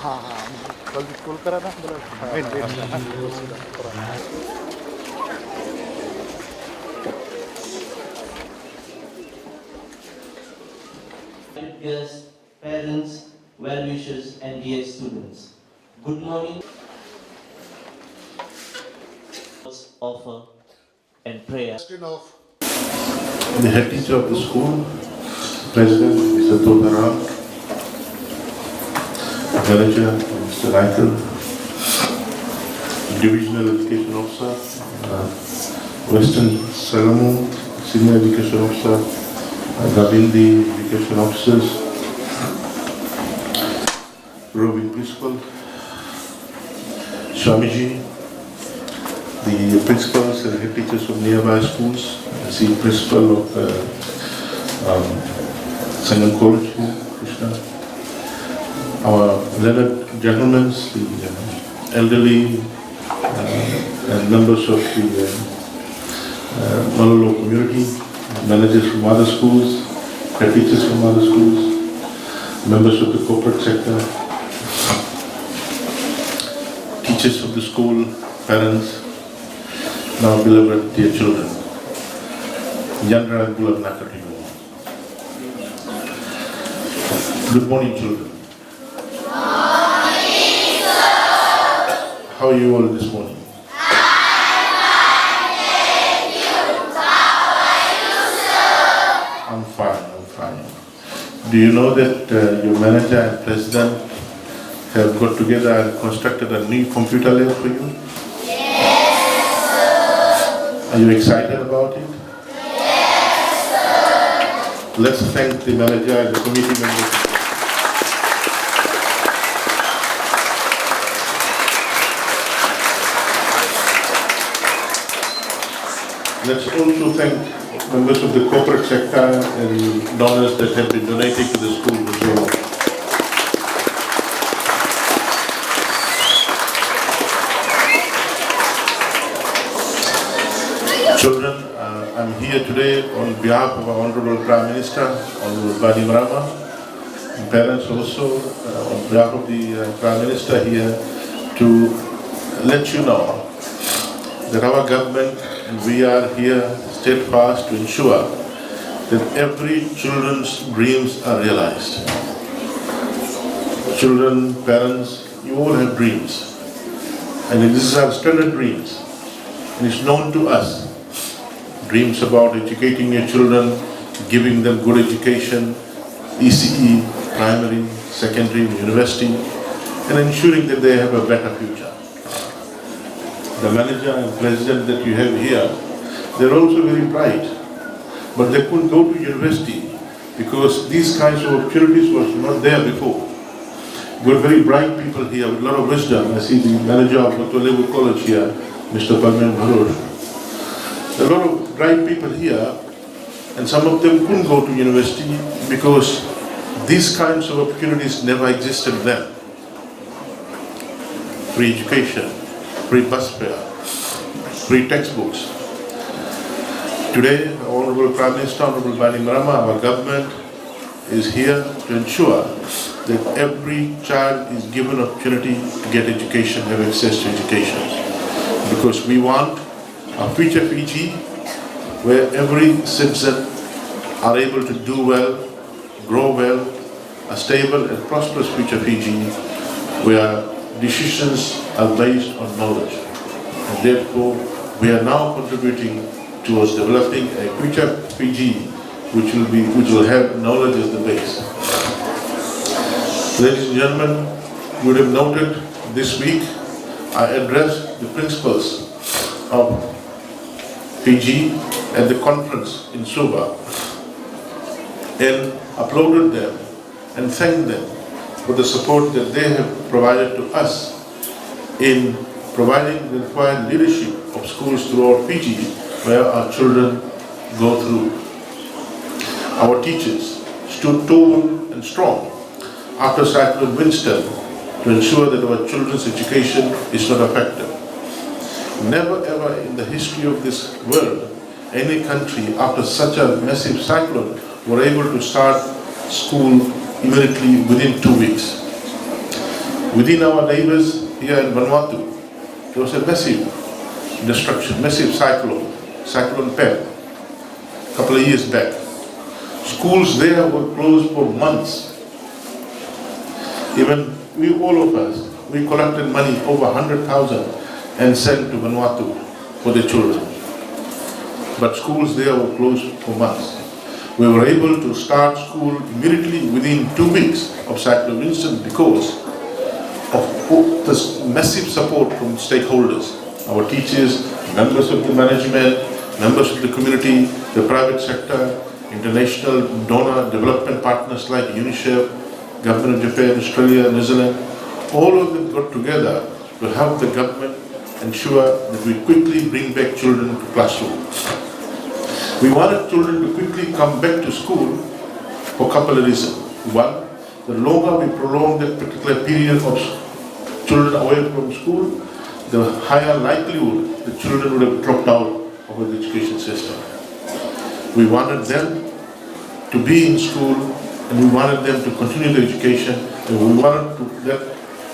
हाँ हाँ कल कॉल करा ना Guests, parents, well-wishers and dear students. Good morning. Offer and prayer. The head teacher of the school, President Mr. Todara, Manager Mr. Michael, Divisional Education Officer, Western Salamu, Senior Education Officer, Gavindi Education Officers, Robin Principal, Swamiji, the principals and head teachers of nearby schools, the principal of Sangam College here, Krishna, our learned gentlemen, the elderly and members of the Malolo community, managers from other schools, head teachers from other schools, members of the corporate sector, teachers of the school, parents, now beloved dear children, Yandra and Gulab Nakatimu. Good morning, children. Good morning, sir. How are you all this morning? I'm fine. Do you know that your manager and president have got together and constructed a new computer lab for you? Are you excited about it? Yes, sir. Let's thank the manager and the committee members. Let's also thank members of the corporate sector and donors that have been donating to the school as well. Children, I'm here today on behalf of our Honorable Prime Minister, Honorable Bani Marama, and parents also, on behalf of the Prime Minister here, to let you know that our government and we are here steadfast to ensure that every children's dreams are realized. Children, parents, you all have dreams, and these are standard dreams, and it's known to us. Dreams about educating your children, giving them good education, ECE, primary, secondary, university, and ensuring that they have a better future. The manager and president that you have here, they're also very bright, but they couldn't go to university because these kinds of opportunities was not there before. We're very bright people here with a lot of wisdom. I see the manager of Dr. Lebu College here, Mr. Parmen Bharosh. A lot of bright people here, and some of them couldn't go to university because these kinds of opportunities never existed then. Free education, free bus fare, free textbooks. Today, Honorable Prime Minister, Honorable Bani Marama, our government is here to ensure that every child is given opportunity to get education, have access to education. Because we want a future Fiji where every citizen are able to do well, grow well, a stable and prosperous future Fiji where decisions are based on knowledge. And therefore, we are now contributing towards developing a future Fiji which will have knowledge as the base. Ladies and gentlemen, you would have noted this week I addressed the principals of Fiji at the conference in Suva and applauded them and thanked them for the support that they have provided to us in providing the required leadership of schools throughout Fiji where our children go through. Our teachers stood tall and strong after Cyclone Winston to ensure that our children's education is not affected. Never ever in the history of this world, any country after such a massive cyclone were able to start school immediately within 2 weeks. Within our neighbors here in Vanuatu, there was a massive destruction, massive cyclone Pep, a couple of years back. Schools there were closed for months. Even we, all of us, we collected money, over 100,000, and sent to Vanuatu for the children. But schools there were closed for months. We were able to start school immediately within 2 weeks of Cyclone Winston because of this massive support from stakeholders, our teachers, members of the management, members of the community, the private sector, international donor development partners like UNICEF, Government of Japan, Australia, New Zealand. All of them got together to help the government ensure that we quickly bring back children to classrooms. We wanted children to quickly come back to school for a couple of reasons. One, the longer we prolong that particular period of children away from school, the higher likelihood the children would have dropped out of the education system. We wanted them to be in school and we wanted them to continue their education and we wanted that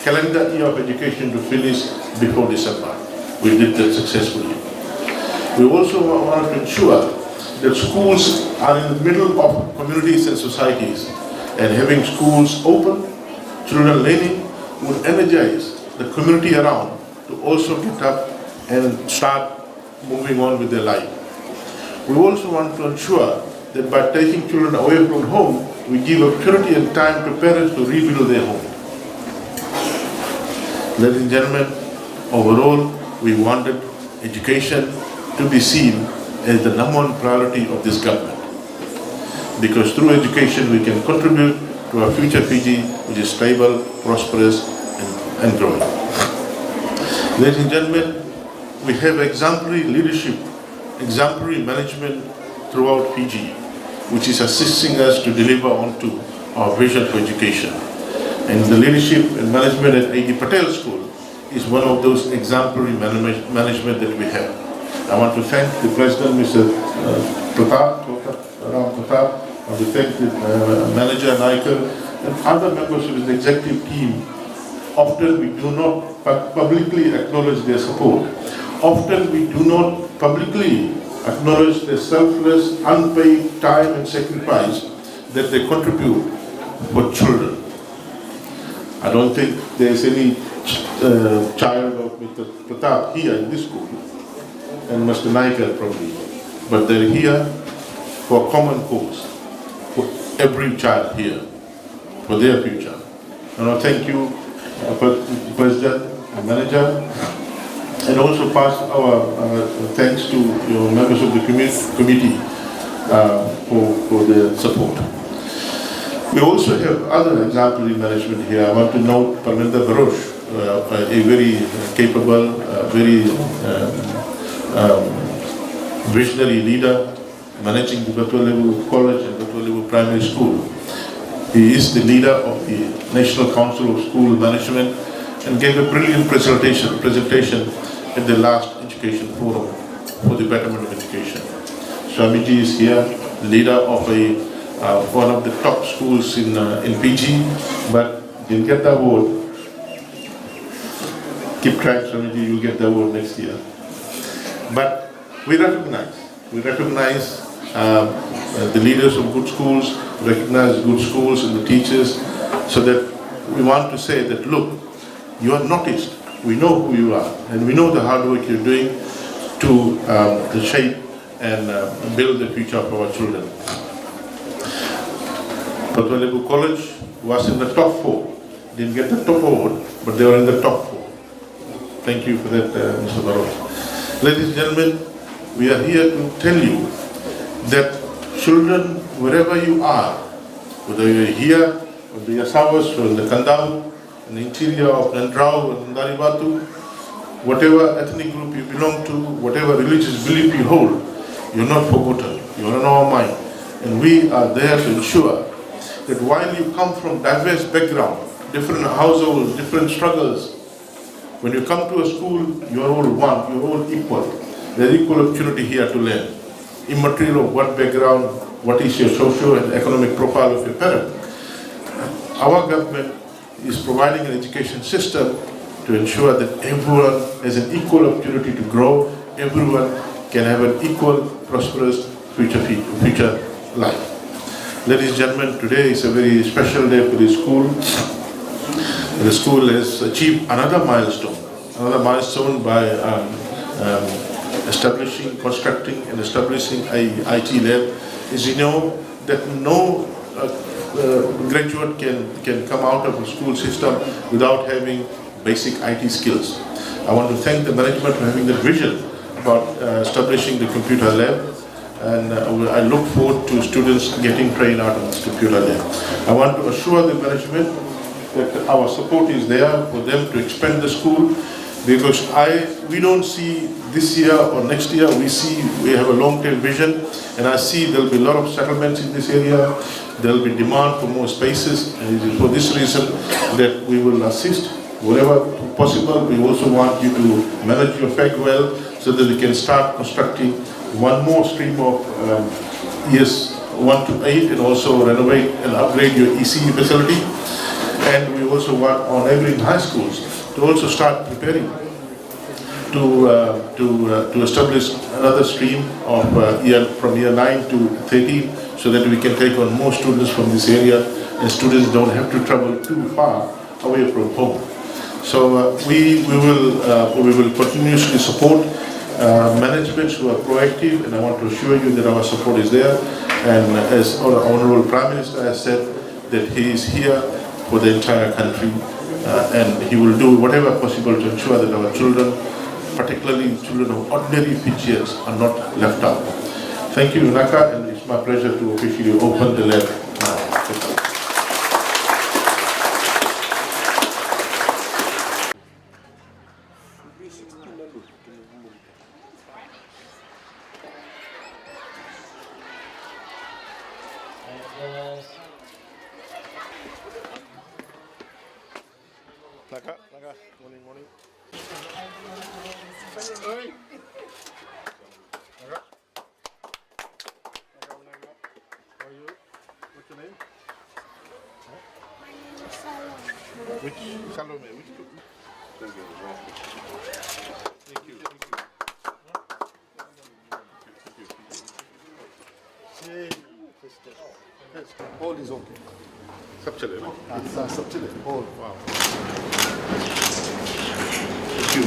calendar year of education to finish before December. We did that successfully. We also wanted to ensure that schools are in the middle of communities and societies and having schools open, children learning would energize the community around to also get up and start moving on with their life. We also want to ensure that by taking children away from home, we give opportunity and time to parents to rebuild their home. Ladies and gentlemen, overall, we wanted education to be seen as the number one priority of this government. Because through education, we can contribute to our future Fiji, which is stable, prosperous, and growing. Ladies and gentlemen, we have exemplary leadership, exemplary management throughout Fiji, which is assisting us to deliver onto our vision for education. And the leadership and management at A.D. Patel School is one of those exemplary management that we have. I want to thank the President, Mr. Ram Pratap. I want to thank the Manager Naikar and other members of the executive team. Often we do not publicly acknowledge their support. Often we do not publicly acknowledge their selfless, unpaid time and sacrifice that they contribute for children. I don't think there is any child of Mr. Pratap here in this school, and Mr. Naikar probably, but they're here for a common cause, for every child here, for their future. And I thank you, President and Manager, and also pass our thanks to your members of the committee for their support. We also have other exemplary management here. I want to note Parminder Barosh, a very capable, very visionary leader, managing the Batuan Levu College and Batuan Levu Primary School. He is the leader of the National Council of School Management and gave a brilliant presentation at the last education forum for the betterment of education. Swamiji is here, leader of one of the top schools in Fiji, but didn't get the award. Keep trying, Swamiji, you'll get the award next year. But we recognize the leaders of good schools, recognize good schools and the teachers, so that we want to say that, look, you are noticed. We know who you are, and we know the hard work you're doing to shape and build the future of our children. Batuan Levu College was in the top 4. Didn't get the top award, but they were in the top 4. Thank you for that, Mr. Barosh. Ladies and gentlemen, we are here to tell you that children, wherever you are, whether you're here, or the Yasawas, or in the Kandau, in the interior of Nandrau and Naribatu, whatever ethnic group you belong to, whatever religious belief you hold, you're not forgotten. You're in our mind. And we are there to ensure that while you come from diverse background, different households, different struggles, when you come to a school, you're all one, you're all equal. There's equal opportunity here to learn. Immaterial of what background, what is your social and economic profile of your parent. Our government is providing an education system to ensure that everyone has an equal opportunity to grow, everyone can have an equal, prosperous future life. Ladies and gentlemen, today is a very special day for the school. The school has achieved another milestone by constructing and establishing a IT lab. As you know, that no graduate can come out of the school system without having basic IT skills. I want to thank the management for having the vision about establishing the computer lab, and I look forward to students getting trained out of this computer lab. I want to assure the management that our support is there for them to expand the school, because we don't see this year or next year, we have a long-term vision, and I see there will be a lot of settlements in this area, there will be demand for more spaces, and it is for this reason that we will assist wherever possible. We also want you to manage your FAG well, so that we can start constructing one more stream of years 1 to 8, and also renovate and upgrade your ECE facility. And we also want our neighboring high schools to also start preparing to establish another stream of from year 9 to 13, so that we can take on more students from this area, and students don't have to travel too far away from home. So we will continuously support managements who are proactive, and I want to assure you that our support is there. And as our Honourable Prime Minister has said, that he is here for the entire country, and he will do whatever possible to ensure that our children, particularly children of ordinary Fijians, are not left out. Thank you, Naka, and it's my pleasure to officially open the lab now. Naka, morning. How are you? What's your name? Which Salome? Which? Thank you. All is okay. सब चले ना? सब चले. All. Wow. Thank you.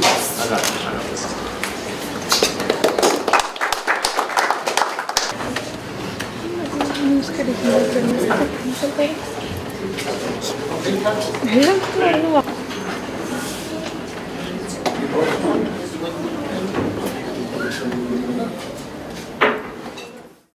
Hello.